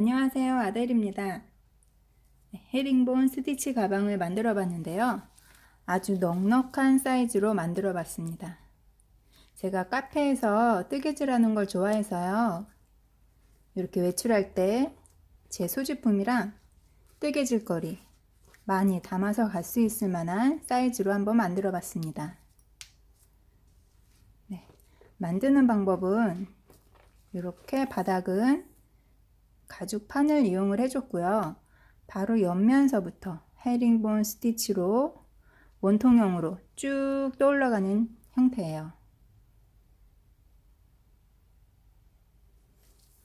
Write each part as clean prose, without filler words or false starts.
안녕하세요, 아델입니다. 헤링본 스티치 가방을 만들어 봤는데요. 아주 넉넉한 사이즈로 만들어 봤습니다. 제가 카페에서 뜨개질하는 걸 좋아해서요. 이렇게 외출할 때 제 소지품이랑 뜨개질거리 많이 담아서 갈 수 있을 만한 사이즈로 한번 만들어 봤습니다. 네, 만드는 방법은 이렇게 바닥은 가죽판을 이용을 해줬고요. 바로 옆면서부터 헤링본 스티치로 원통형으로 쭉 떠올라가는 형태예요.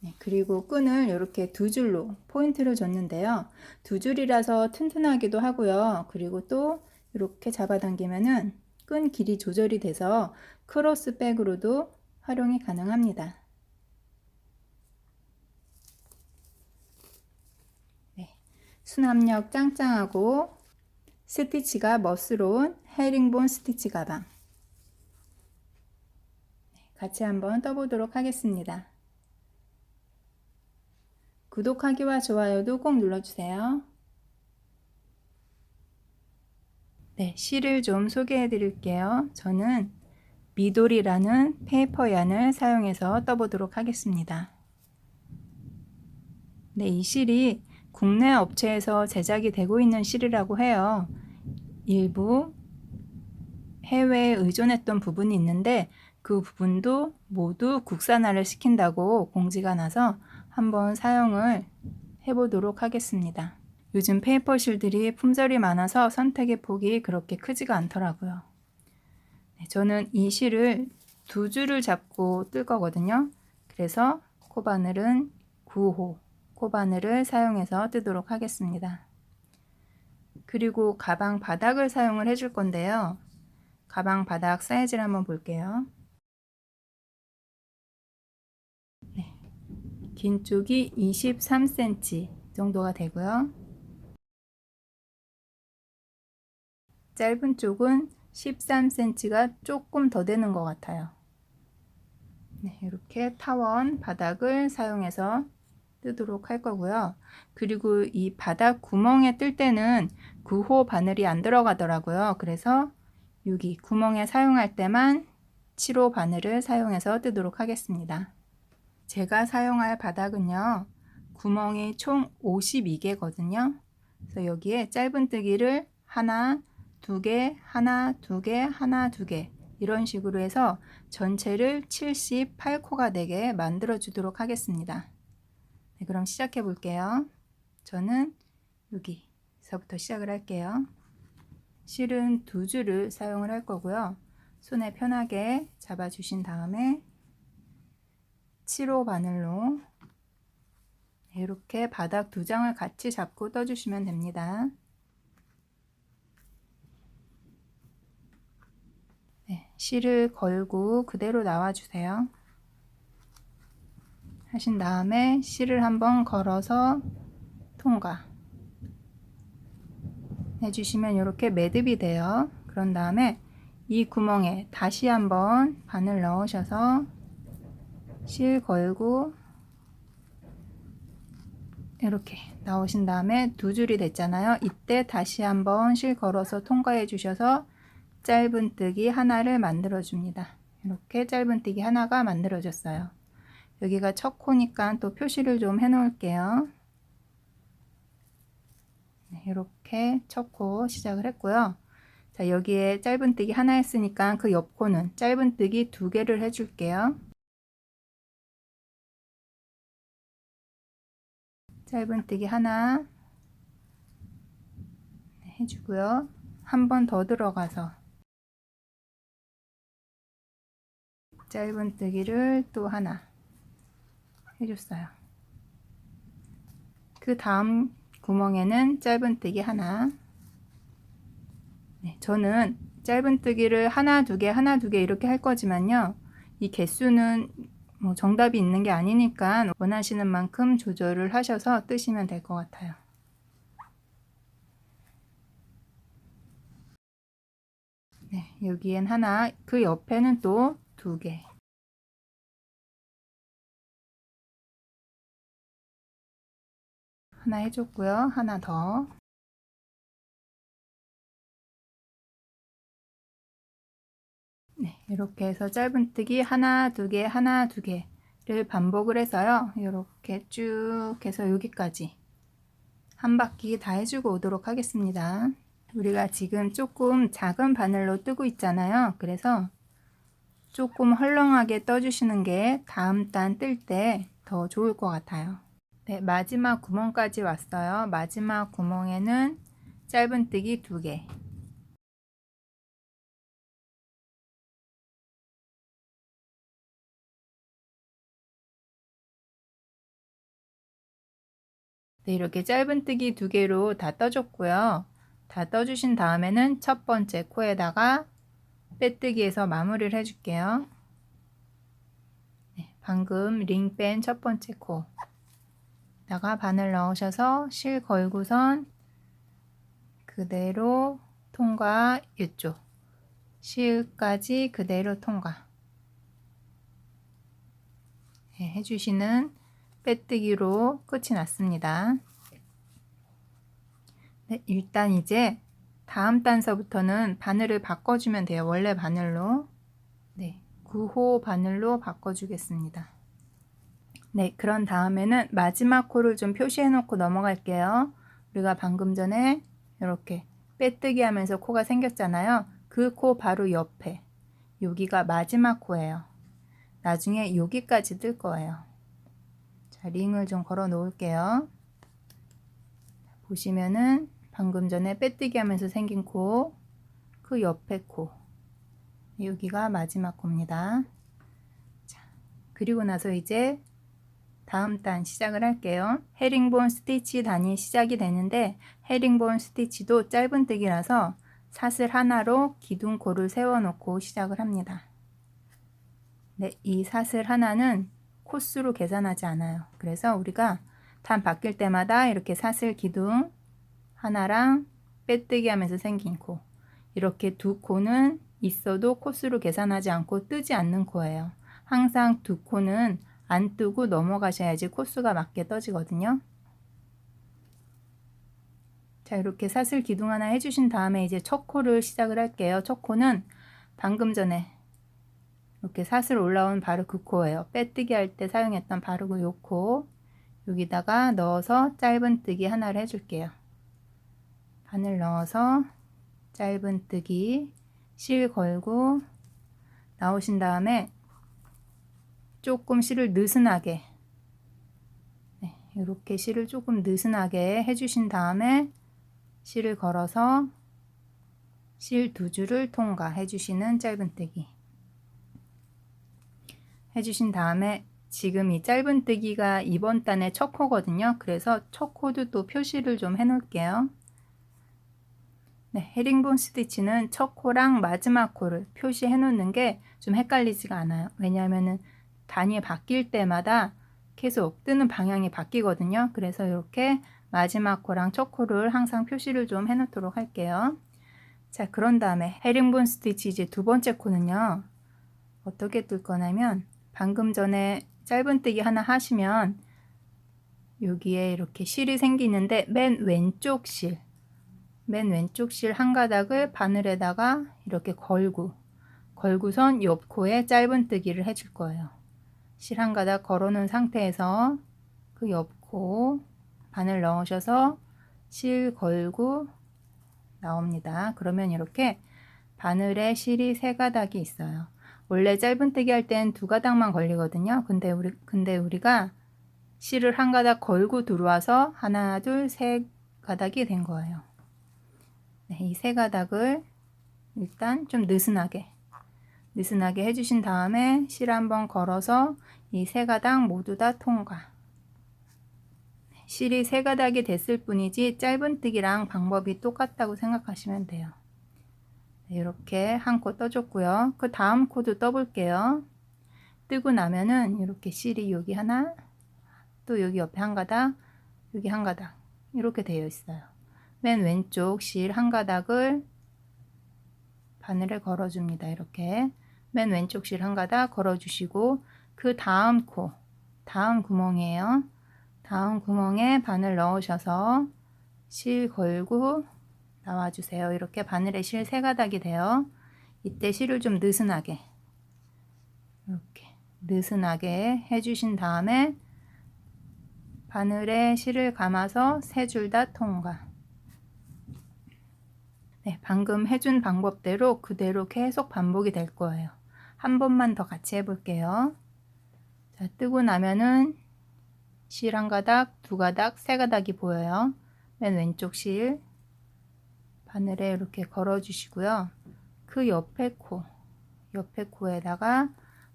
네, 그리고 끈을 이렇게 두 줄로 포인트를 줬는데요. 두 줄이라서 튼튼하기도 하고요. 그리고 또 이렇게 잡아당기면은 끈 길이 조절이 돼서 크로스백으로도 활용이 가능합니다. 네, 수납력 짱짱하고 스티치가 멋스러운 헤링본 스티치 가방. 같이 한번 떠보도록 하겠습니다. 구독하기와 좋아요도 꼭 눌러주세요. 네, 실을 좀 소개해 드릴게요. 저는 미돌이라는 페이퍼 얀을 사용해서 떠보도록 하겠습니다. 네, 이 실이 국내 업체에서 제작이 되고 있는 실이라고 해요. 일부 해외에 의존했던 부분이 있는데 그 부분도 모두 국산화를 시킨다고 공지가 나서 한번 사용을 해보도록 하겠습니다. 요즘 페이퍼 실들이 품절이 많아서 선택의 폭이 그렇게 크지가 않더라고요. 저는 이 실을 두 줄을 잡고 뜰 거거든요. 그래서 코바늘은 9호 코바늘을 사용해서 뜨도록 하겠습니다. 그리고 가방 바닥을 사용을 해줄 건데요. 가방 바닥 사이즈를 한번 볼게요. 네, 긴 쪽이 23cm 정도가 되고요. 짧은 쪽은 13cm가 조금 더 되는 것 같아요. 네, 이렇게 타원 바닥을 사용해서 뜨도록 할 거고요. 그리고 이 바닥 구멍에 뜰 때는 9호 바늘이 안 들어가더라고요. 그래서 여기 구멍에 사용할 때만 7호 바늘을 사용해서 뜨도록 하겠습니다. 제가 사용할 바닥은요, 구멍이 총 52개거든요. 그래서 여기에 짧은뜨기를 하나, 두 개, 하나, 두 개, 하나, 두 개 이런 식으로 해서 전체를 78코가 되게 만들어 주도록 하겠습니다. 네, 그럼 시작해 볼게요. 저는 여기서부터 시작을 할게요. 실은 두 줄을 사용을 할 거고요. 손에 편하게 잡아 주신 다음에 7호 바늘로 이렇게 바닥 두 장을 같이 잡고 떠주시면 됩니다. 네, 실을 걸고 그대로 나와주세요. 하신 다음에 실을 한번 걸어서 통과 해주시면 이렇게 매듭이 돼요. 그런 다음에 이 구멍에 다시 한번 바늘 넣으셔서 실 걸고 이렇게 나오신 다음에 두 줄이 됐잖아요. 이때 다시 한번 실 걸어서 통과해 주셔서 짧은뜨기 하나를 만들어 줍니다. 이렇게 짧은뜨기 하나가 만들어졌어요. 여기가 첫 코니까 또 표시를 좀 해 놓을게요. 네, 이렇게 첫 코 시작을 했고요. 자, 여기에 짧은뜨기 하나 했으니까 그 옆 코는 짧은뜨기 두 개를 해줄게요. 짧은뜨기 하나 해주고요. 한 번 더 들어가서 짧은뜨기를 또 하나 해줬어요. 그 다음 구멍에는 짧은뜨기 하나. 네, 저는 짧은뜨기를 하나 두 개 하나 두 개 이렇게 할 거지만요, 이 개수는 뭐 정답이 있는 게 아니니까 원하시는 만큼 조절을 하셔서 뜨시면 될 것 같아요. 네, 여기엔 하나, 그 옆에는 또 두 개. 하나 해줬고요. 하나 더. 네, 이렇게 해서 짧은뜨기 하나, 두 개, 하나, 두 개를 반복을 해서요. 이렇게 쭉 해서 여기까지 한 바퀴 다 해주고 오도록 하겠습니다. 우리가 지금 조금 작은 바늘로 뜨고 있잖아요. 그래서 조금 헐렁하게 떠주시는 게 다음 단 뜰 때 더 좋을 것 같아요. 네, 마지막 구멍까지 왔어요. 마지막 구멍에는 짧은뜨기 2개. 네, 이렇게 짧은뜨기 2개로 다 떠줬고요. 다 떠주신 다음에는 첫 번째 코에다가 빼뜨기해서 마무리를 해줄게요. 네, 방금 링 뺀 첫 번째 코에다가 바늘 넣으셔서 실 걸고선 그대로 통과, 이쪽 실까지 그대로 통과 해주시는 빼뜨기로 끝이 났습니다. 네, 일단 이제 다음 단서부터는 바늘을 바꿔주면 돼요. 원래 바늘로. 네, 9호 바늘로 바꿔주겠습니다. 네, 그런 다음에는 마지막 코를 좀 표시해 놓고 넘어갈게요. 우리가 방금 전에 이렇게 빼뜨기 하면서 코가 생겼잖아요. 그 코 바로 옆에 여기가 마지막 코예요. 나중에 여기까지 뜰 거예요. 자, 링을 좀 걸어 놓을게요. 보시면은 방금 전에 빼뜨기 하면서 생긴 코, 그 옆에 코, 여기가 마지막 코입니다. 자, 그리고 나서 이제 다음 단 시작을 할게요. 헤링본 스티치 단이 시작이 되는데 헤링본 스티치도 짧은뜨기라서 사슬 하나로 기둥코를 세워놓고 시작을 합니다. 네, 이 사슬 하나는 코수로 계산하지 않아요. 그래서 우리가 단 바뀔 때마다 이렇게 사슬 기둥 하나랑 빼뜨기 하면서 생긴 코, 이렇게 두 코는 있어도 코수로 계산하지 않고 뜨지 않는 코예요. 항상 두 코는 안 뜨고 넘어가셔야지 코수가 맞게 떠지거든요. 자, 이렇게 사슬 기둥 하나 해주신 다음에 이제 첫 코를 시작을 할게요. 첫 코는 방금 전에 이렇게 사슬 올라온 바로 그 코예요. 빼뜨기 할 때 사용했던 바로 그 요 코, 여기다가 넣어서 짧은뜨기 하나를 해줄게요. 바늘 넣어서 짧은뜨기 실 걸고 나오신 다음에 조금 실을 느슨하게, 네, 이렇게 실을 조금 느슨하게 해주신 다음에 실을 걸어서 실 2줄을 통과해 주시는 짧은뜨기 해주신 다음에 지금 이 짧은뜨기가 이번 단의 첫 코거든요. 그래서 첫 코도 또 표시를 좀 해 놓을게요. 네, 헤링본 스티치는 첫 코랑 마지막 코를 표시해 놓는 게 좀 헷갈리지가 않아요. 왜냐하면은 단이 바뀔 때마다 계속 뜨는 방향이 바뀌거든요. 그래서 이렇게 마지막 코랑 첫 코를 항상 표시를 좀 해 놓도록 할게요. 자, 그런 다음에 헤링본 스티치 이제 두 번째 코는요. 어떻게 뜰 거냐면 방금 전에 짧은뜨기 하나 하시면 여기에 이렇게 실이 생기는데 맨 왼쪽 실 한 가닥을 바늘에다가 이렇게 걸고선 옆 코에 짧은뜨기를 해줄 거예요. 실 한 가닥 걸어 놓은 상태에서 그 옆 코 바늘 넣으셔서 실 걸고 나옵니다. 그러면 이렇게 바늘에 실이 3가닥이 있어요. 원래 짧은뜨기 할 땐 2가닥만 걸리거든요. 근데 우리가 실을 한 가닥 걸고 들어와서 하나, 둘, 3가닥이 된 거예요. 네, 이 3가닥을 일단 좀 느슨하게 해주신 다음에 실 한번 걸어서 이 3가닥 모두 다 통과. 실이 3가닥이 됐을 뿐이지 짧은뜨기랑 방법이 똑같다고 생각하시면 돼요. 이렇게 한 코 떠줬고요. 그 다음 코도 떠볼게요. 뜨고 나면은 이렇게 실이 여기 하나, 또 여기 옆에 한 가닥, 여기 한 가닥 이렇게 되어 있어요. 맨 왼쪽 실 한 가닥을 바늘에 걸어줍니다. 이렇게 맨 왼쪽 실 한 가닥 걸어주시고 그 다음 코, 다음 구멍이에요. 다음 구멍에 바늘 넣으셔서 실 걸고 나와주세요. 이렇게 바늘에 실 3가닥이 돼요. 이때 실을 좀 느슨하게 이렇게 느슨하게 해주신 다음에 바늘에 실을 감아서 3줄 다 통과. 네, 방금 해준 방법대로 그대로 계속 반복이 될 거예요. 한 번만 더 같이 해볼게요. 자, 뜨고 나면은 실 1가닥, 2가닥, 3가닥이 보여요. 맨 왼쪽 실 바늘에 이렇게 걸어 주시고요. 그 옆에 코에다가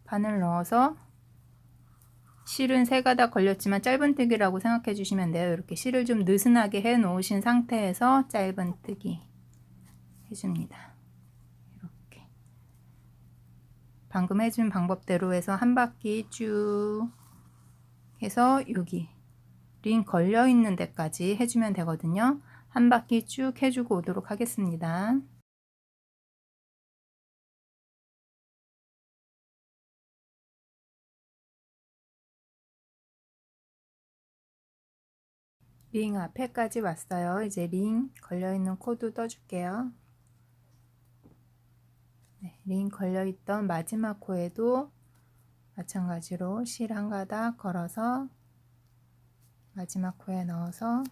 바늘 넣어서 실은 3가닥 걸렸지만 짧은뜨기라고 생각해 주시면 돼요. 이렇게 실을 좀 느슨하게 해 놓으신 상태에서 짧은뜨기 해줍니다. 이렇게 방금 해준 방법대로 해서 한 바퀴 쭉 해서 여기 링 걸려 있는 데까지 해주면 되거든요. 한 바퀴 쭉 해주고 오도록 하겠습니다. 링 앞에까지 왔어요. 이제 링 걸려있는 코도 떠줄게요. 네, 링 걸려있던 마지막 코에도 마찬가지로 실 1가닥 걸어서 마지막 코에 넣어서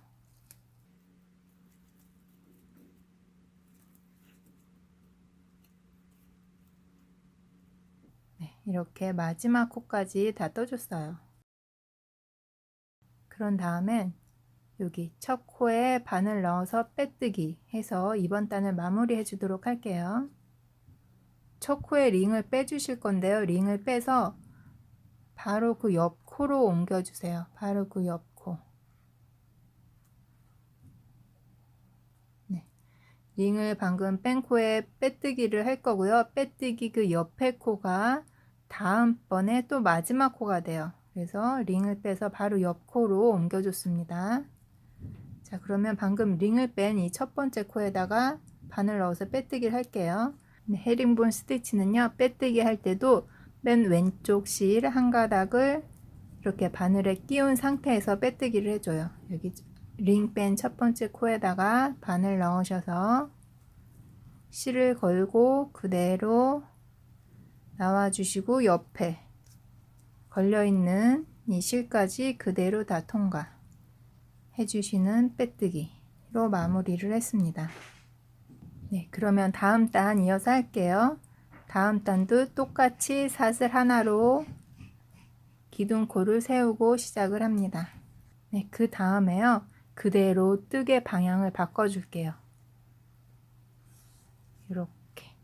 네, 이렇게 마지막 코까지 다 떠줬어요. 그런 다음엔 여기 첫 코에 바늘 넣어서 빼뜨기 해서 이번 단을 마무리 해주도록 할게요. 첫 코에 링을 빼주실 건데요. 링을 빼서 바로 그 옆 코로 옮겨주세요. 바로 그 옆 코. 네. 링을 방금 뺀 코에 빼뜨기를 할 거고요. 빼뜨기 그 옆에 코가 다음번에 또 마지막 코가 돼요. 그래서 링을 빼서 바로 옆 코로 옮겨줬습니다. 자, 그러면 방금 링을 뺀 이 첫 번째 코에다가 바늘 넣어서 빼뜨기를 할게요. 네, 헤링본 스티치는요, 빼뜨기 할 때도 맨 왼쪽 실 1가닥을 이렇게 바늘에 끼운 상태에서 빼뜨기를 해줘요. 여기 링 뺀 첫 번째 코에다가 바늘 넣으셔서 실을 걸고 그대로 나와주시고 옆에 걸려있는 이 실까지 그대로 다 통과 해주시는 빼뜨기로 마무리를 했습니다. 네, 그러면 다음 단 이어서 할게요. 다음 단도 똑같이 사슬 하나로 기둥코를 세우고 시작을 합니다. 네, 그 다음에요. 그대로 뜨개 방향을 바꿔줄게요. 이렇게.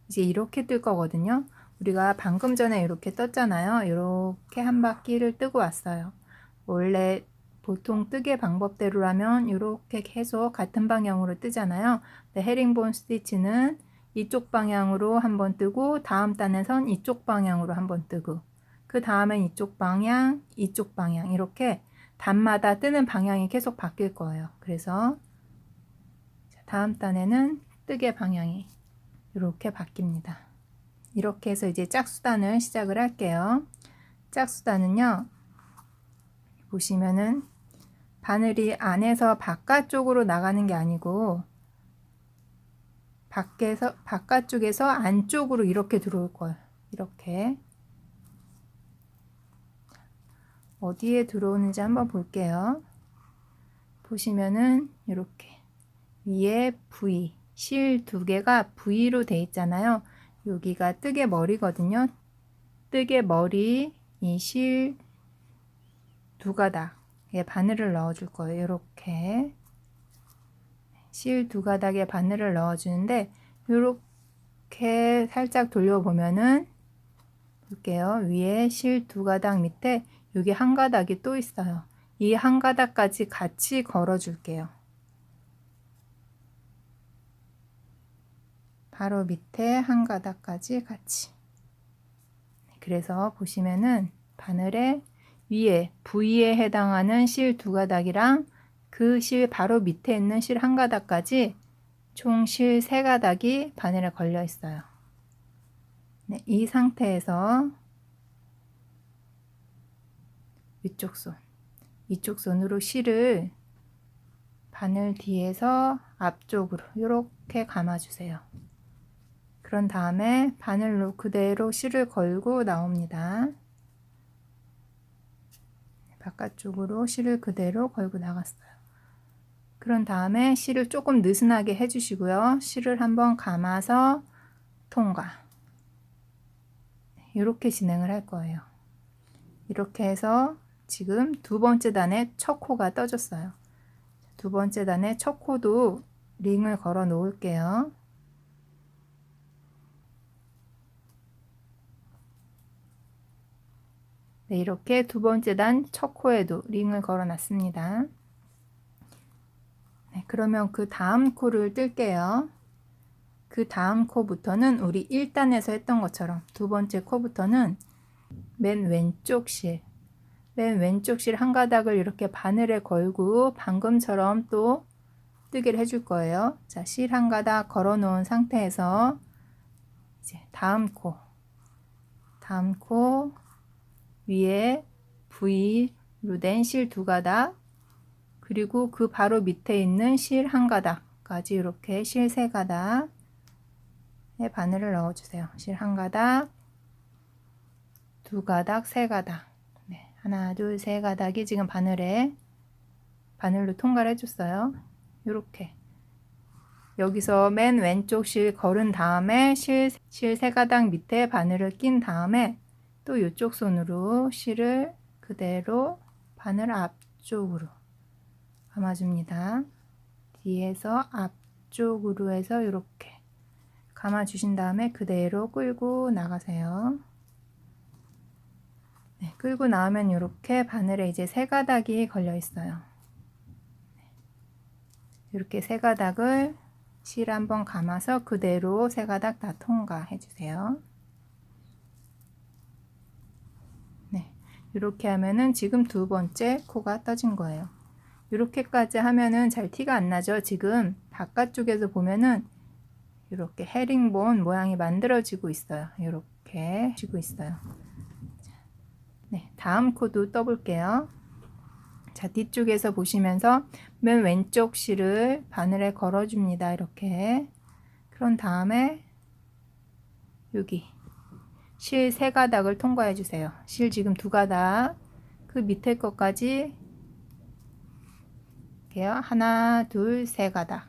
이제 이렇게 뜰 거거든요. 우리가 방금 전에 이렇게 떴잖아요. 이렇게 한 바퀴를 뜨고 왔어요. 원래 보통 뜨개 방법대로라면 이렇게 계속 같은 방향으로 뜨잖아요. 근데 헤링본 스티치는 이쪽 방향으로 한번 뜨고 다음 단에선 이쪽 방향으로 한번 뜨고 그 다음엔 이쪽 방향 이렇게 단마다 뜨는 방향이 계속 바뀔 거예요. 그래서 다음 단에는 뜨개 방향이 이렇게 바뀝니다. 이렇게 해서 이제 짝수단을 시작을 할게요. 짝수단은요, 보시면은 바늘이 안에서 바깥쪽으로 나가는 게 아니고 바깥쪽에서 안쪽으로 이렇게 들어올 거예요. 이렇게 어디에 들어오는지 한번 볼게요. 보시면은 이렇게 위에 V 실 2개가 V로 돼 있잖아요. 여기가 뜨개 머리거든요. 뜨개 머리 이 실 2가닥에 바늘을 넣어 줄 거예요. 이렇게 실 2가닥에 바늘을 넣어 주는데 이렇게 살짝 돌려보면은 볼게요. 위에 실 2가닥 밑에 여기 1가닥이 또 있어요. 이 1가닥까지 같이 걸어 줄게요. 바로 밑에 1가닥까지 같이. 그래서 보시면은 바늘에 위에 V에 해당하는 실 2가닥이랑 그 실 바로 밑에 있는 실 1가닥까지 총 실 3가닥이 바늘에 걸려 있어요. 네, 이 상태에서 위쪽 손, 이쪽 손으로 실을 바늘 뒤에서 앞쪽으로 이렇게 감아주세요. 그런 다음에 바늘로 그대로 실을 걸고 나옵니다. 바깥쪽으로 실을 그대로 걸고 나갔어요. 그런 다음에 실을 조금 느슨하게 해주시고요. 실을 한번 감아서 통과. 이렇게 진행을 할 거예요. 이렇게 해서 지금 두 번째 단에 첫 코가 떠졌어요. 두 번째 단에 첫 코도 링을 걸어 놓을게요. 네, 이렇게 두 번째 단 첫 코에도 링을 걸어 놨습니다. 네, 그러면 그 다음 코를 뜰게요. 그 다음 코부터는 우리 1단에서 했던 것처럼 두 번째 코부터는 맨 왼쪽 실 한 가닥을 이렇게 바늘에 걸고 방금처럼 또 뜨기를 해줄 거예요. 자, 실 한 가닥 걸어 놓은 상태에서 이제 다음 코 위에 V로 된 실 두 가닥, 그리고 그 바로 밑에 있는 실 한 가닥까지 이렇게 실 세 가닥에 바늘을 넣어 주세요. 실 한 가닥, 두 가닥, 세 가닥. 네, 하나, 둘, 세 가닥이 지금 바늘로 통과를 해줬어요. 이렇게 여기서 맨 왼쪽 실 걸은 다음에 실 세 가닥 밑에 바늘을 낀 다음에 또 이쪽 손으로 실을 그대로 바늘 앞쪽으로 감아줍니다. 뒤에서 앞쪽으로 해서 이렇게 감아주신 다음에 그대로 끌고 나가세요. 네, 끌고 나오면 이렇게 바늘에 이제 세 가닥이 걸려 있어요. 이렇게 세 가닥을 실 한번 감아서 그대로 세 가닥 다 통과해 주세요. 네, 이렇게 하면은 지금 두 번째 코가 떠진 거예요. 이렇게까지 하면은 잘 티가 안 나죠. 지금 바깥쪽에서 보면은 이렇게 헤링본 모양이 만들어지고 있어요. 이렇게 지고 있어요. 네, 다음 코도 떠볼게요. 자, 뒤쪽에서 보시면서 맨 왼쪽 실을 바늘에 걸어줍니다. 이렇게. 그런 다음에 여기 실 세 가닥을 통과해 주세요. 실 지금 두 가닥, 그 밑에 것까지 이렇게요. 하나, 둘, 세 가닥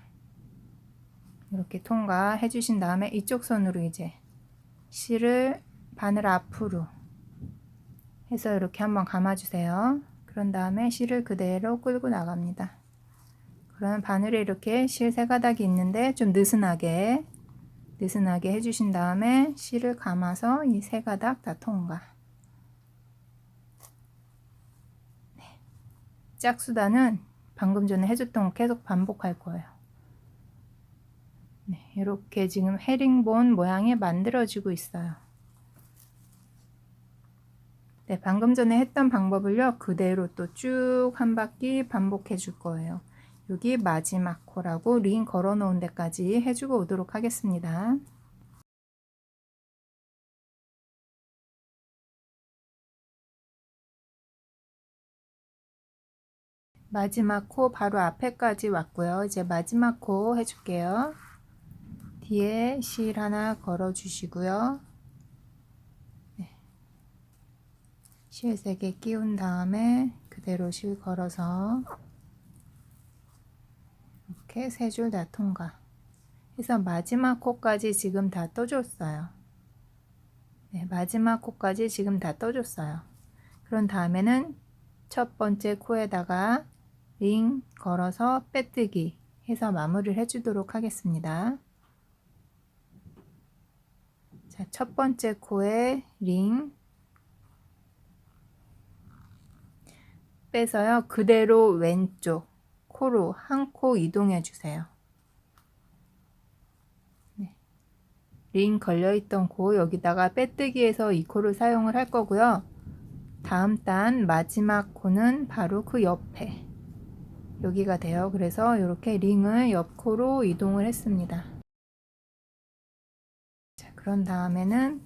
이렇게 통과해 주신 다음에 이쪽 손으로 이제 실을 바늘 앞으로 해서 이렇게 한번 감아주세요. 그런 다음에 실을 그대로 끌고 나갑니다. 그러면 바늘에 이렇게 실 세 가닥이 있는데 좀 느슨하게 해주신 다음에 실을 감아서 이 세 가닥 다 통과. 네. 짝수단은 방금 전에 해줬던 거 계속 반복할 거예요. 네, 이렇게 지금 헤링본 모양이 만들어지고 있어요. 네, 방금 전에 했던 방법을요 그대로 또 쭉 한 바퀴 반복해 줄 거예요. 여기 마지막 코라고 링 걸어 놓은 데까지 해주고 오도록 하겠습니다. 마지막 코 바로 앞에까지 왔고요. 이제 마지막 코 해줄게요. 뒤에 실 하나 걸어 주시고요. 네. 실 3개 끼운 다음에 그대로 실 걸어서 이렇게 3줄 다 통과 해서 마지막 코까지 지금 다 떠줬어요. 네, 마지막 코까지 지금 다 떠줬어요. 그런 다음에는 첫 번째 코에다가 링 걸어서 빼뜨기 해서 마무리를 해주도록 하겠습니다. 자, 첫 번째 코에 링 빼서요. 그대로 왼쪽 코로 한 코 이동해 주세요. 네. 링 걸려있던 코 여기다가 빼뜨기해서 이 코를 사용을 할 거고요. 다음 단 마지막 코는 바로 그 옆에 여기가 돼요. 그래서 이렇게 링을 옆 코로 이동을 했습니다. 자, 그런 다음에는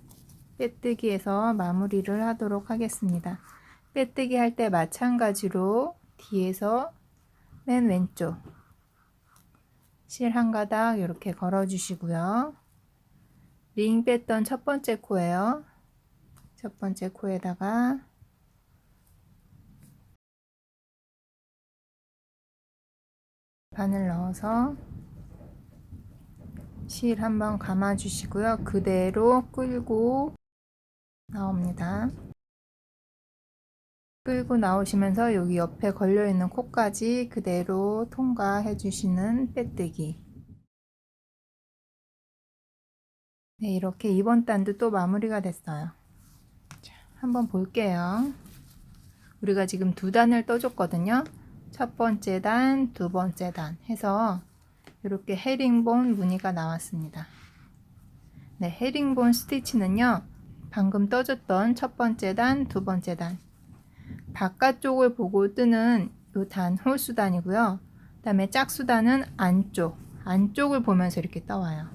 빼뜨기해서 마무리를 하도록 하겠습니다. 빼뜨기 할 때 마찬가지로 뒤에서 맨 왼쪽 실 한 가닥 이렇게 걸어 주시고요. 링 뺐던 첫 번째 코예요. 첫 번째 코에다가 바늘 넣어서 실 한번 감아 주시고요. 그대로 끌고 나옵니다. 끌고 나오시면서 여기 옆에 걸려 있는 코까지 그대로 통과해 주시는 빼뜨기. 네, 이렇게 이번 단도 또 마무리가 됐어요. 자, 한번 볼게요. 우리가 지금 두 단을 떠줬거든요. 첫 번째 단, 두 번째 단 해서 이렇게 헤링본 무늬가 나왔습니다. 네, 헤링본 스티치는요, 방금 떠줬던 첫 번째 단, 두 번째 단, 바깥쪽을 보고 뜨는 요 단 홀수단이고요. 그 다음에 짝수단은 안쪽을 보면서 이렇게 떠와요.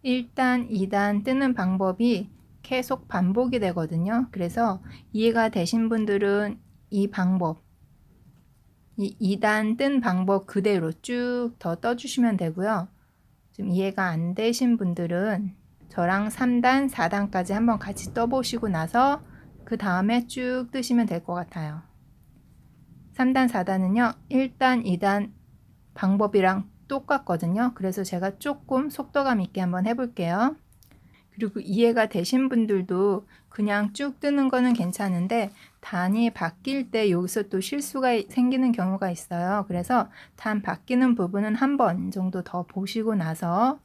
1단, 2단 뜨는 방법이 계속 반복이 되거든요. 그래서 이해가 되신 분들은 이 방법, 이 2단 뜬 방법 그대로 쭉 더 떠주시면 되고요. 좀 이해가 안 되신 분들은 저랑 3단, 4단까지 한번 같이 떠보시고 나서 그 다음에 쭉 뜨시면 될 것 같아요. 3단, 4단은요, 1단, 2단 방법이랑 똑같거든요. 그래서 제가 조금 속도감 있게 한번 해볼게요. 그리고 이해가 되신 분들도 그냥 쭉 뜨는 거는 괜찮은데 단이 바뀔 때 여기서 또 실수가 생기는 경우가 있어요. 그래서 단 바뀌는 부분은 한 번 정도 더 보시고 나서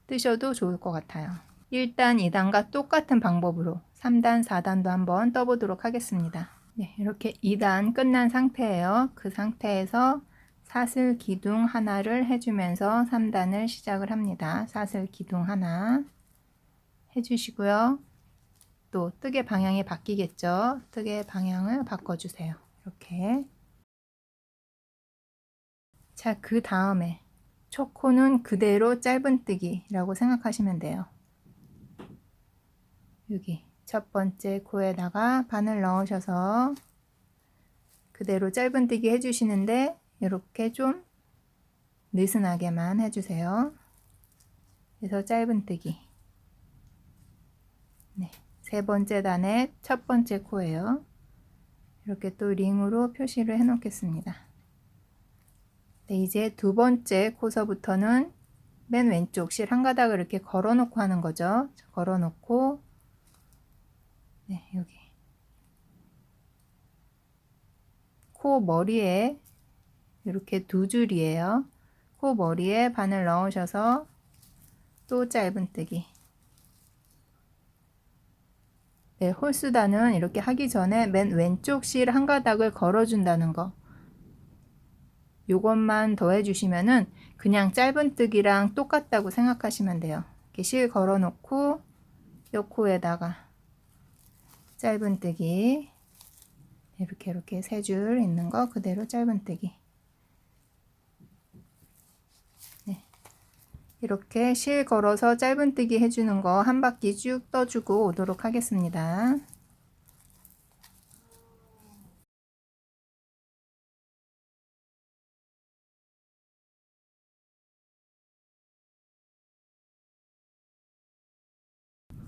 뜨셔도 좋을 것 같아요. 1단, 2단과 똑같은 방법으로 3단, 4단도 한번 떠보도록 하겠습니다. 네, 이렇게 2단 끝난 상태예요. 그 상태에서 사슬 기둥 하나를 해주면서 3단을 시작을 합니다. 사슬 기둥 하나 해주시고요. 또 뜨개 방향이 바뀌겠죠. 뜨개 방향을 바꿔주세요. 이렇게. 자, 그 다음에 초코는 그대로 짧은뜨기라고 생각하시면 돼요. 여기 첫 번째 코에다가 바늘 넣으셔서 그대로 짧은뜨기 해주시는데 이렇게 좀 느슨하게만 해주세요. 그래서 짧은뜨기. 네, 세 번째 단의 첫 번째 코예요. 이렇게 또 링으로 표시를 해 놓겠습니다. 네, 이제 두 번째 코서부터는 맨 왼쪽 실 한 가닥을 이렇게 걸어 놓고 하는 거죠. 걸어 놓고 네, 여기 코 머리에 이렇게 두 줄이에요. 코 머리에 바늘 넣으셔서 또 짧은뜨기. 네, 홀수단은 이렇게 하기 전에 맨 왼쪽 실 한 가닥을 걸어 준다는 거. 요것만 더해 주시면은 그냥 짧은뜨기랑 똑같다고 생각하시면 돼요. 이렇게 실 걸어 놓고 요 코에다가 짧은뜨기 이렇게 세 줄 있는 거 그대로 짧은뜨기. 네. 이렇게 실 걸어서 짧은뜨기 해주는 거 한 바퀴 쭉 떠주고 오도록 하겠습니다.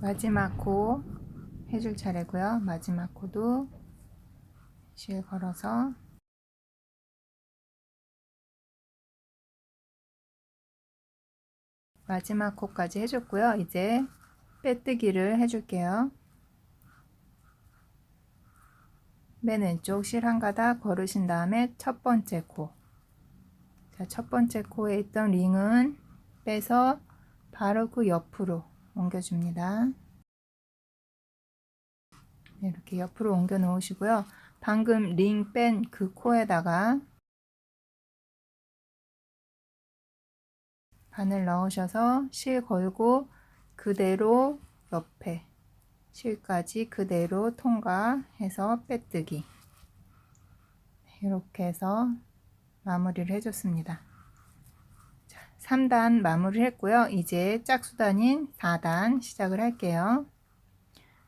마지막 코 해줄 차례고요. 마지막 코도 실 걸어서 마지막 코까지 해줬고요. 이제 빼뜨기를 해줄게요. 맨 왼쪽 실 한 가닥 걸으신 다음에 첫 번째 코. 자, 첫 번째 코에 있던 링은 빼서 바로 그 옆으로 옮겨줍니다. 네, 이렇게 옆으로 옮겨 놓으시고요. 방금 링 뺀 그 코에다가 바늘 넣으셔서 실 걸고 그대로 옆에 실까지 그대로 통과해서 빼뜨기. 이렇게 해서 마무리를 해줬습니다. 자, 3단 마무리 했고요. 이제 짝수단인 4단 시작을 할게요.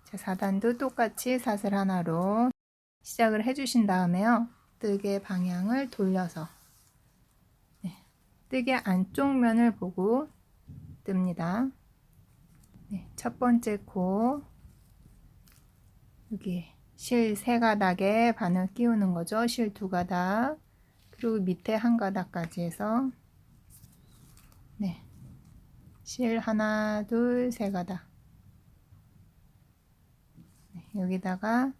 자, 4단도 똑같이 사슬 하나로 시작을 해주신 다음에요. 뜨개 방향을 돌려서 뜨개 안쪽 면을 보고 뜹니다. 첫 번째 코 여기 실 3가닥에 바늘 끼우는 거죠. 실 2가닥 그리고 밑에 1가닥까지 해서 실 하나, 둘, 3가닥 여기다가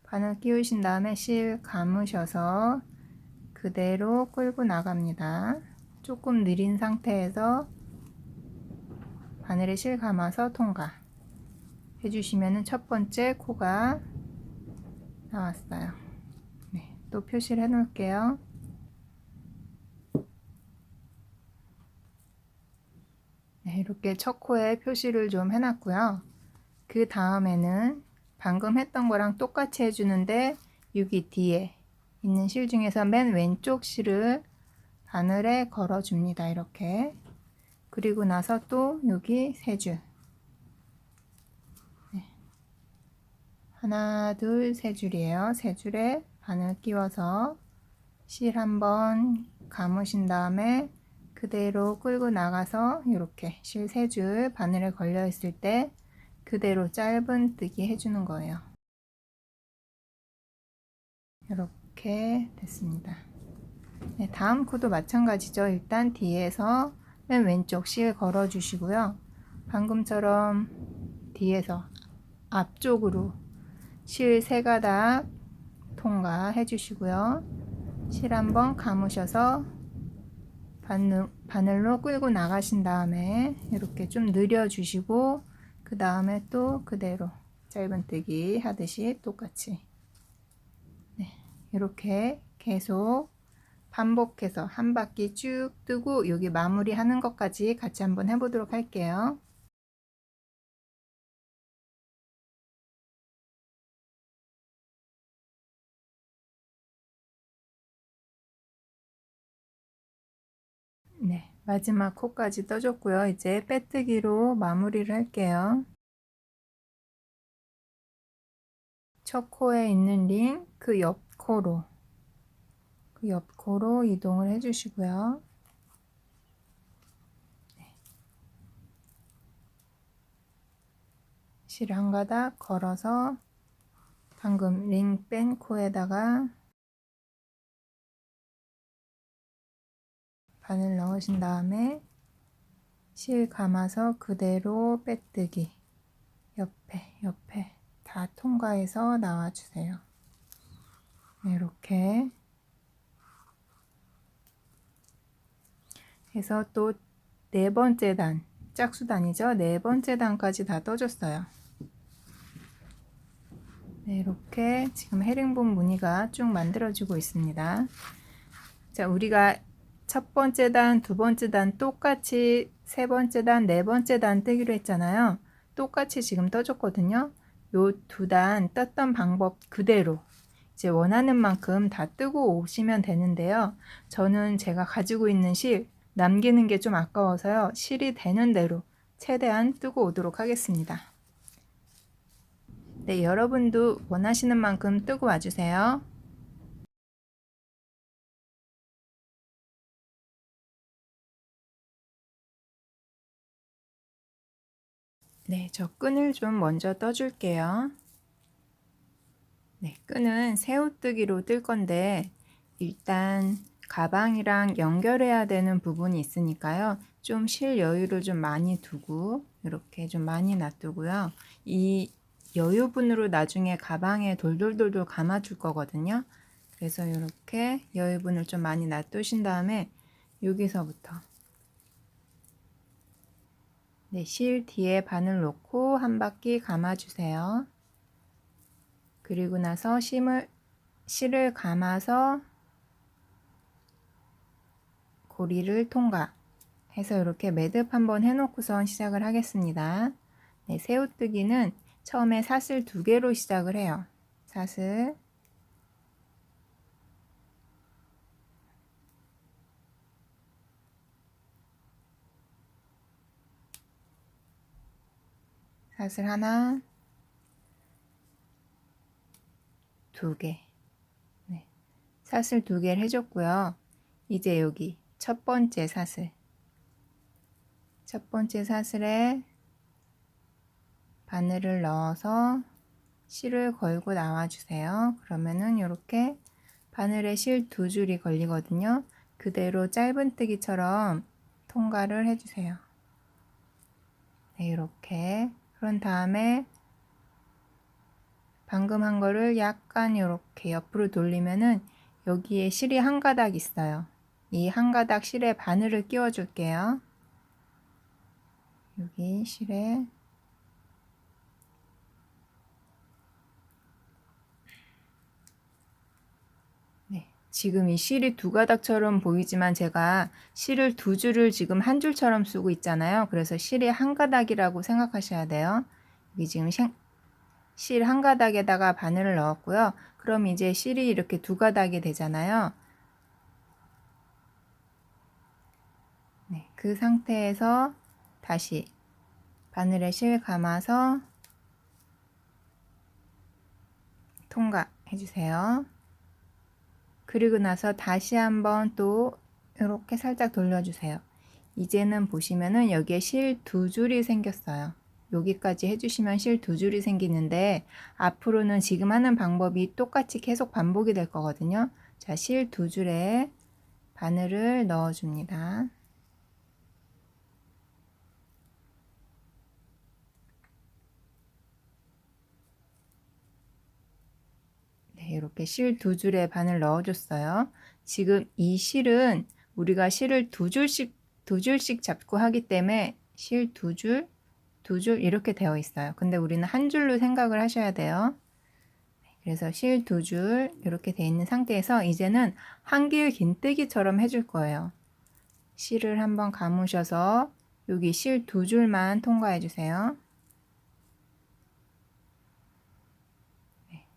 바늘 끼우신 다음에 실 감으셔서 그대로 끌고 나갑니다. 조금 느린 상태에서 바늘에 실 감아서 통과 해주시면 첫 번째 코가 나왔어요. 또 표시를 해 놓을게요. 이렇게 첫 코에 표시를 좀 해놨고요. 그 다음에는 방금 했던 거랑 똑같이 해주는데 여기 뒤에 있는 실 중에서 맨 왼쪽 실을 바늘에 걸어 줍니다. 이렇게. 그리고 나서 또 여기 3줄 하나, 둘, 3줄이에요. 3줄에 바늘 끼워서 실 한번 감으신 다음에 그대로 끌고 나가서 이렇게 실 3줄 바늘에 걸려 있을 때 그대로 짧은 뜨기 해주는 거예요. 이렇게 됐습니다. 다음 코도 마찬가지죠. 일단 뒤에서 맨 왼쪽 실 걸어 주시고요. 방금처럼 뒤에서 앞쪽으로 실 3가닥 통과해 주시고요. 실 한번 감으셔서 바늘로 끌고 나가신 다음에 이렇게 좀 늘려 주시고 그 다음에 또 그대로 짧은뜨기 하듯이 똑같이 이렇게 계속 반복해서 한 바퀴 쭉 뜨고 여기 마무리 하는 것까지 같이 한번 해보도록 할게요. 마지막 코까지 떠줬고요. 이제 빼뜨기로 마무리를 할게요. 첫 코에 있는 링 그 옆 코로 이동을 해주시고요. 실 1가닥 걸어서 방금 링 뺀 코에다가 바늘 넣으신 다음에 실 감아서 그대로 빼뜨기 옆에 다 통과해서 나와주세요. 이렇게 해서 또 4번째 단 짝수단이죠. 4번째 단까지 다 떠줬어요. 이렇게 지금 헤링본 무늬가 쭉 만들어지고 있습니다. 자, 우리가 첫 번째 단, 두 번째 단 똑같이 세 번째 단, 네 번째 단 뜨기로 했잖아요. 똑같이 지금 떠줬거든요. 요 2단 떴던 방법 그대로 이제 원하는 만큼 다 뜨고 오시면 되는데요. 저는 제가 가지고 있는 실 남기는 게 좀 아까워서요. 실이 되는 대로 최대한 뜨고 오도록 하겠습니다. 여러분도 원하시는 만큼 뜨고 와주세요. 저 끈을 좀 먼저 떠줄게요. 끈은 새우뜨기로 뜰 건데 일단 가방이랑 연결해야 되는 부분이 있으니까요. 좀 실 여유를 좀 많이 두고 이렇게 좀 많이 놔두고요. 이 여유분으로 나중에 가방에 돌돌돌돌 감아줄 거거든요. 그래서 이렇게 여유분을 좀 많이 놔두신 다음에 여기서부터 실 뒤에 바늘 놓고 한 바퀴 감아주세요. 그리고 나서 실을 감아서 고리를 통과해서 이렇게 매듭 한번 해놓고선 시작을 하겠습니다. 새우뜨기는 처음에 사슬 2개로 시작을 해요. 사슬 하나 2개 사슬 2개를 해줬고요. 이제 여기 첫 번째 사슬에 바늘을 넣어서 실을 걸고 나와주세요. 그러면은 이렇게 바늘에 실 2줄이 걸리거든요. 그대로 짧은뜨기처럼 통과를 해주세요. 네, 이렇게. 그런 다음에 방금 한 거를 약간 이렇게 옆으로 돌리면은 여기에 실이 한 가닥 있어요. 이 한 가닥 실에 바늘을 끼워 줄게요. 여기 실에 네, 지금 이 실이 2가닥처럼 보이지만 제가 실을 2줄을 지금 한 줄처럼 쓰고 있잖아요. 그래서 실이 한 가닥이라고 생각하셔야 돼요. 여기 지금 실 한 가닥에다가 바늘을 넣었고요. 그럼 이제 실이 이렇게 2가닥이 되잖아요. 네, 그 상태에서 다시 바늘에 실 감아서 통과해 주세요. 그리고 나서 다시 한번 또 이렇게 살짝 돌려주세요. 이제는 보시면은 여기에 실 2줄이 생겼어요. 여기까지 해주시면 실 2줄이 생기는데 앞으로는 지금 하는 방법이 똑같이 계속 반복이 될 거거든요. 자, 실 2줄에 바늘을 넣어줍니다. 네, 이렇게 실 2줄에 바늘 넣어줬어요. 지금 이 실은 우리가 실을 2줄씩 잡고 하기 때문에 실 2줄, 2줄 이렇게 되어 있어요. 근데 우리는 한 줄로 생각을 하셔야 돼요. 그래서 실 2줄 이렇게 되어 있는 상태에서 이제는 한길 긴뜨기처럼 해줄 거예요. 실을 한번 감으셔서 여기 실 2줄만 통과해 주세요.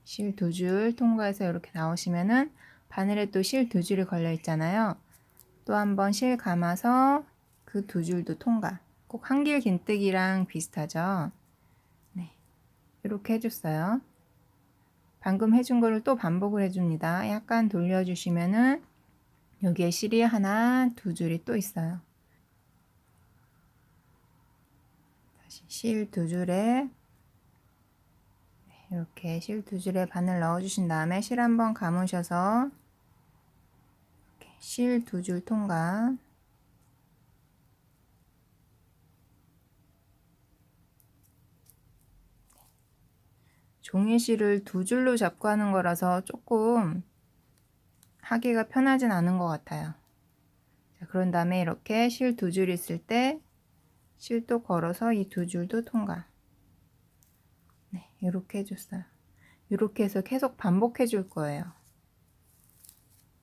실 2줄 통과해서 이렇게 나오시면은 바늘에 또 실 2줄이 걸려 있잖아요. 또 한번 실 감아서 그 2줄도 통과. 꼭 한길 긴뜨기랑 비슷하죠. 네, 이렇게 해줬어요. 방금 해준 거를 또 반복을 해줍니다. 약간 돌려주시면은 여기에 실이 하나, 2줄이 또 있어요. 다시 실 2줄에 이렇게 실 2줄에 바늘 넣어주신 다음에 실 한번 감으셔서 실 2줄 통과. 종이실을 2줄로 잡고 하는 거라서 조금 하기가 편하진 않은 것 같아요. 자, 그런 다음에 이렇게 실 2줄 있을 때 실도 걸어서 이 2줄도 통과. 네, 이렇게 해줬어요. 이렇게 해서 계속 반복해 줄 거예요.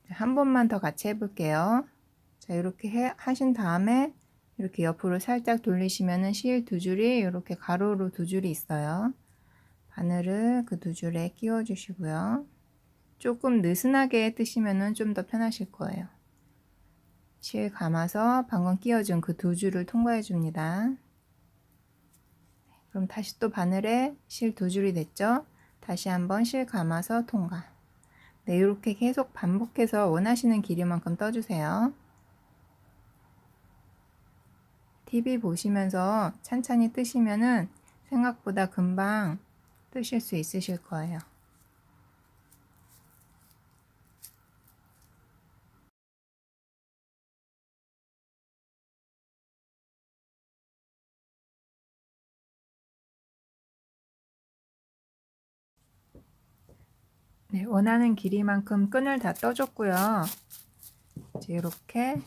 자, 한 번만 더 같이 해볼게요. 자, 이렇게 하신 다음에 이렇게 옆으로 살짝 돌리시면은 실 2줄이 이렇게 가로로 2줄이 있어요. 바늘을 그 2줄에 끼워 주시고요. 조금 느슨하게 뜨시면은 좀 더 편하실 거예요. 실 감아서 방금 끼워준 그 2줄을 통과해 줍니다. 그럼 다시 또 바늘에 실 2줄이 됐죠? 다시 한번 실 감아서 통과. 네, 이렇게 계속 반복해서 원하시는 길이만큼 떠주세요. TV 보시면서 찬찬히 뜨시면은 생각보다 금방 뜨실 수 있으실 거예요. 네, 원하는 길이만큼 끈을 다 떠줬고요. 이제 이렇게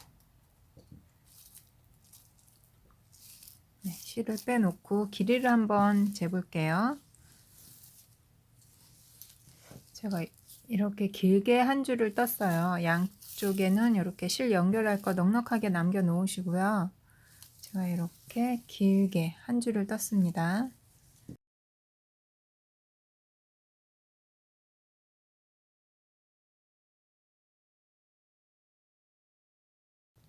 실을 빼놓고 길이를 한번 재볼게요. 제가 이렇게 길게 한 줄을 떴어요. 양쪽에는 이렇게 실 연결할 거 넉넉하게 남겨 놓으시고요. 제가 이렇게 길게 한 줄을 떴습니다.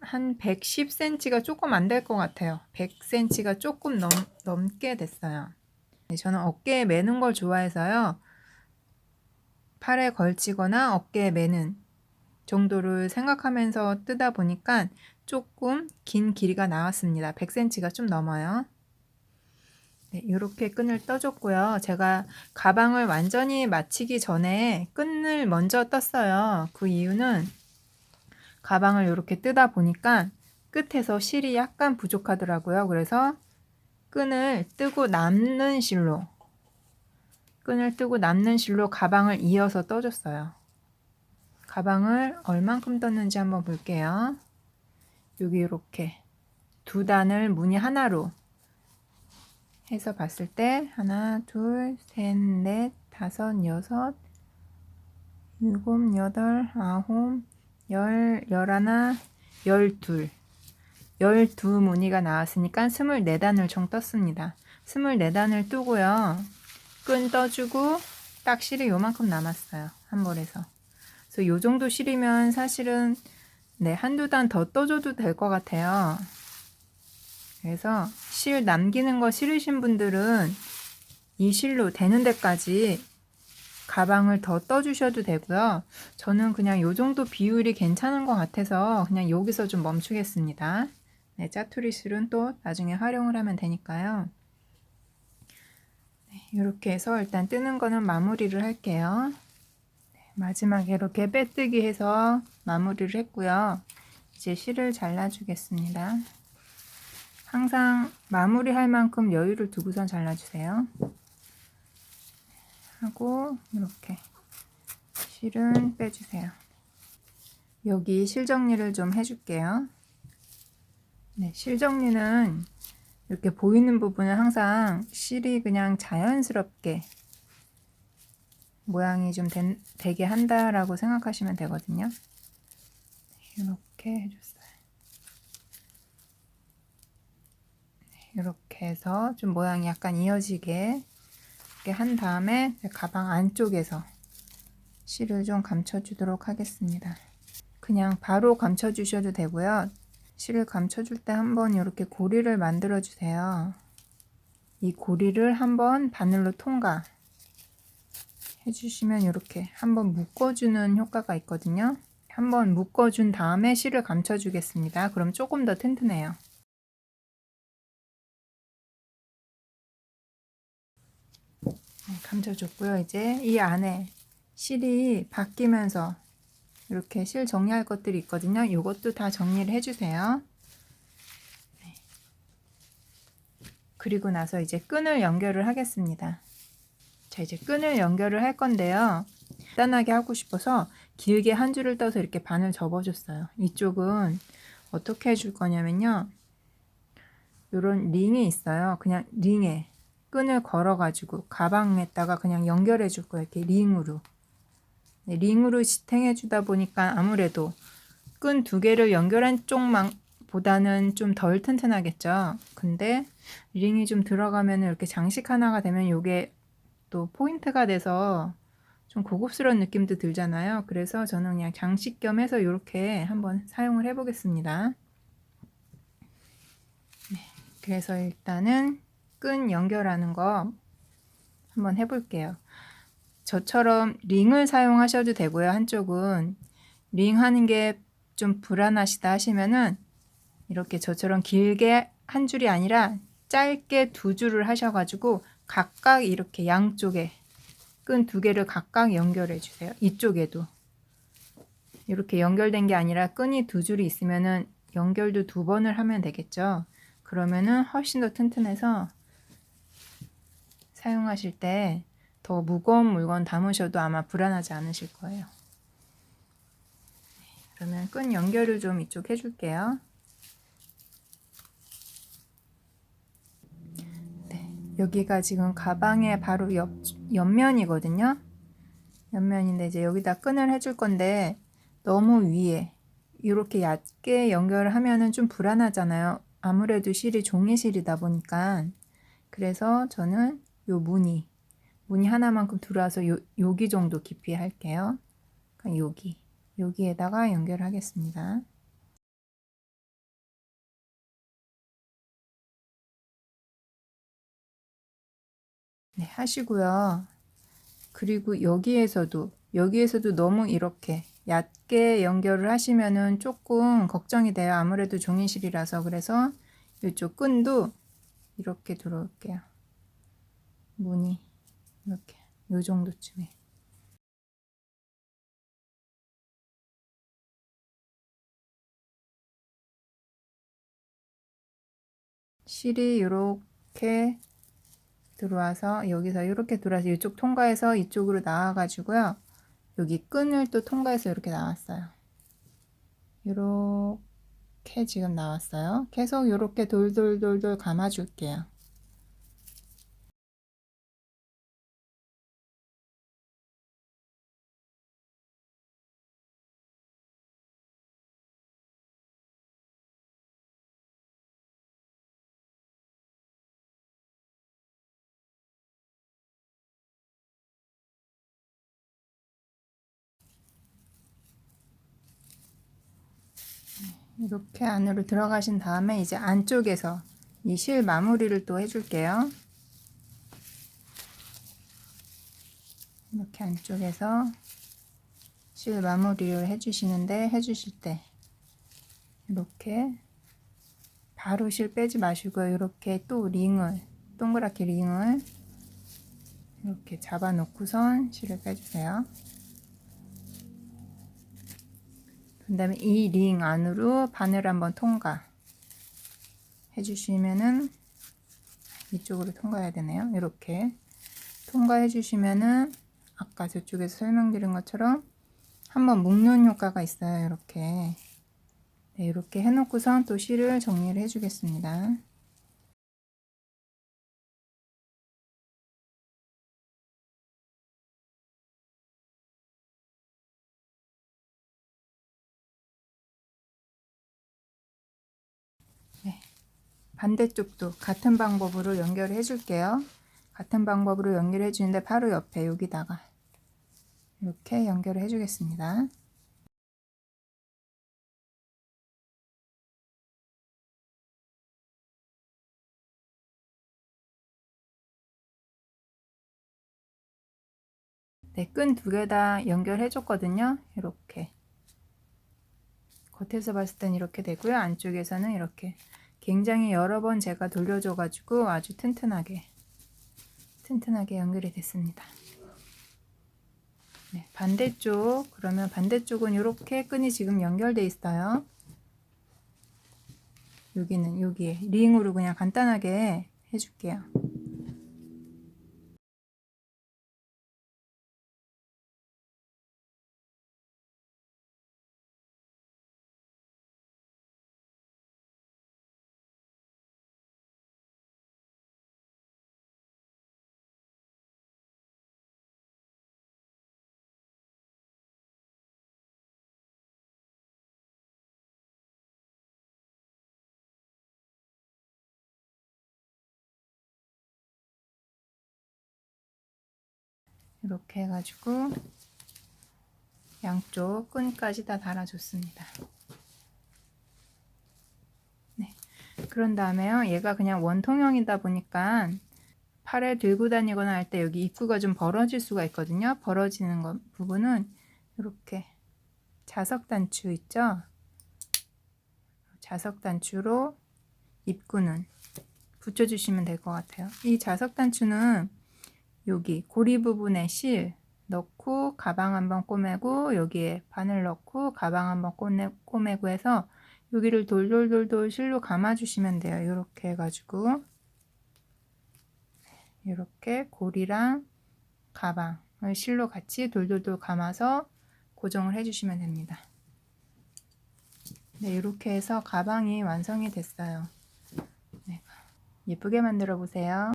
한 110cm가 조금 안 될 것 같아요. 100cm가 조금 넘게 됐어요. 네, 저는 어깨에 매는 걸 좋아해서요. 팔에 걸치거나 어깨에 매는 정도를 생각하면서 뜨다 보니까 조금 긴 길이가 나왔습니다. 100cm가 좀 넘어요. 네, 이렇게 끈을 떠줬고요. 제가 가방을 완전히 마치기 전에 끈을 먼저 떴어요. 그 이유는 가방을 이렇게 뜨다 보니까 끝에서 실이 약간 부족하더라고요. 그래서 끈을 뜨고 남는 실로 가방을 이어서 떠줬어요. 가방을 얼만큼 떴는지 한번 볼게요. 여기 이렇게 두 단을 무늬 하나로 해서 봤을 때 하나, 둘, 셋, 넷, 다섯, 여섯, 일곱, 여덟, 아홉, 열, 열하나, 열둘 12무늬가 나왔으니까 24단을 총 떴습니다. 24단을 뜨고요. 끈 떠주고 딱 실이 요만큼 남았어요. 한 벌에서. 그래서 요 정도 실이면 사실은 네, 한두 단 더 떠줘도 될 것 같아요. 그래서 실 남기는 거 싫으신 분들은 이 실로 되는 데까지 가방을 더 떠주셔도 되고요. 저는 그냥 요 정도 비율이 괜찮은 것 같아서 그냥 여기서 좀 멈추겠습니다. 네, 짜투리 실은 또 나중에 활용을 하면 되니까요. 네, 이렇게 해서 일단 뜨는 거는 마무리를 할게요. 네, 마지막에 이렇게 빼뜨기 해서 마무리를 했고요. 이제 실을 잘라주겠습니다. 항상 마무리할 만큼 여유를 두고선 잘라주세요. 하고 이렇게 실은 빼주세요. 여기 실 정리를 좀 해줄게요. 네, 실 정리는 이렇게 보이는 부분은 항상 실이 그냥 자연스럽게 모양이 좀 되게 한다라고 생각하시면 되거든요. 이렇게 해줬어요. 이렇게 해서 좀 모양이 약간 이어지게 이렇게 한 다음에 가방 안쪽에서 실을 좀 감춰주도록 하겠습니다. 그냥 바로 감춰주셔도 되고요. 실을 감춰줄 때 한번 이렇게 고리를 만들어 주세요. 이 고리를 한번 바늘로 통과 해주시면 이렇게 한번 묶어주는 효과가 있거든요. 한번 묶어준 다음에 실을 감춰주겠습니다. 그럼 조금 더 튼튼해요. 감춰줬고요. 이제 이 안에 실이 바뀌면서 이렇게 실 정리할 것들이 있거든요. 이것도 다 정리를 해주세요. 그리고 나서 이제 끈을 연결을 하겠습니다. 자, 이제 끈을 연결을 할 건데요. 간단하게 하고 싶어서 길게 한 줄을 떠서 이렇게 반을 접어줬어요. 이쪽은 어떻게 해줄 거냐면요. 이런 링이 있어요. 그냥 링에 끈을 걸어가지고 가방에다가 그냥 연결해 줄 거예요. 이렇게 링으로. 네, 링으로 지탱해 주다 보니까 아무래도 끈 두 개를 연결한 쪽만 보다는 좀 덜 튼튼하겠죠. 근데 링이 좀 들어가면 이렇게 장식 하나가 되면 이게 또 포인트가 돼서 좀 고급스러운 느낌도 들잖아요. 그래서 저는 그냥 장식 겸 해서 이렇게 한번 사용을 해 보겠습니다. 네, 그래서 일단은 끈 연결하는 거 한번 해볼게요. 저처럼 링을 사용하셔도 되고요. 한쪽은 링 하는 게 좀 불안하시다 하시면은 이렇게 저처럼 길게 한 줄이 아니라 짧게 두 줄을 하셔가지고 각각 이렇게 양쪽에 끈 두 개를 각각 연결해 주세요. 이쪽에도 이렇게 연결된 게 아니라 끈이 두 줄이 있으면은 연결도 두 번을 하면 되겠죠. 그러면은 훨씬 더 튼튼해서 사용하실 때 더 무거운 물건 담으셔도 아마 불안하지 않으실 거예요. 그러면 끈 연결을 좀 이쪽 해줄게요. 네, 여기가 지금 가방의 바로 옆면이거든요. 옆면인데 이제 여기다 끈을 해줄 건데 너무 위에 이렇게 얕게 연결을 하면은 좀 불안하잖아요. 아무래도 실이 종이실이다 보니까. 그래서 저는 요 무늬 하나만큼 들어와서 여기 정도 깊이 할게요. 그러니까 여기에다가 연결하겠습니다. 네, 하시고요. 그리고 여기에서도 너무 이렇게 얕게 연결을 하시면은 조금 걱정이 돼요. 아무래도 종이실이라서. 그래서 이쪽 끈도 이렇게 들어올게요. 무늬 이렇게 요 정도쯤에. 실이 이렇게 들어와서 여기서 이렇게 들어와서 이쪽 통과해서 이쪽으로 나와 가지고요. 여기 끈을 또 통과해서 이렇게 나왔어요. 이렇게 지금 나왔어요. 계속 이렇게 돌돌돌돌 감아 줄게요. 이렇게 안으로 들어가신 다음에 이제 안쪽에서 이 실 마무리를 또 해줄게요. 이렇게 안쪽에서 실 마무리를 해주실 때 이렇게 바로 실 빼지 마시고 이렇게 또 링을 동그랗게 링을 이렇게 잡아 놓고선 실을 빼주세요. 그 다음에 이 링 안으로 바늘 한번 통과 해주시면은 이쪽으로 통과해야 되네요. 이렇게 통과해 주시면은 아까 저쪽에서 설명드린 것처럼 한번 묶는 효과가 있어요. 이렇게. 네, 이렇게 해놓고선 또 실을 정리를 해주겠습니다. 네, 반대쪽도 같은 방법으로 연결해 줄게요. 같은 방법으로 연결해 주는데 바로 옆에 여기다가 이렇게 연결을 해주겠습니다. 네, 끈 두 개 다 연결해 줬거든요. 이렇게 겉에서 봤을 땐 이렇게 되고요. 안쪽에서는 이렇게 굉장히 여러 번 제가 돌려줘 가지고 아주 튼튼하게 연결이 됐습니다. 네, 반대쪽 그러면 반대쪽은 이렇게 끈이 지금 연결돼 있어요. 여기는 여기에 링으로 그냥 간단하게 해줄게요. 이렇게 해가지고 양쪽 끈까지 다 달아줬습니다. 네, 그런 다음에요. 얘가 그냥 원통형이다 보니까 팔에 들고 다니거나 할 때 여기 입구가 좀 벌어질 수가 있거든요. 벌어지는 부분은 이렇게 자석 단추 있죠? 자석 단추로 입구는 붙여주시면 될 것 같아요. 이 자석 단추는 여기 고리 부분에 실 넣고 가방 한번 꼬매고 여기에 바늘 넣고 가방 한번 꼬매고 해서 여기를 돌돌돌돌 실로 감아 주시면 돼요. 이렇게 해가지고 이렇게 고리랑 가방을 실로 같이 돌돌돌 감아서 고정을 해주시면 됩니다. 네, 이렇게 해서 가방이 완성이 됐어요. 네, 예쁘게 만들어 보세요.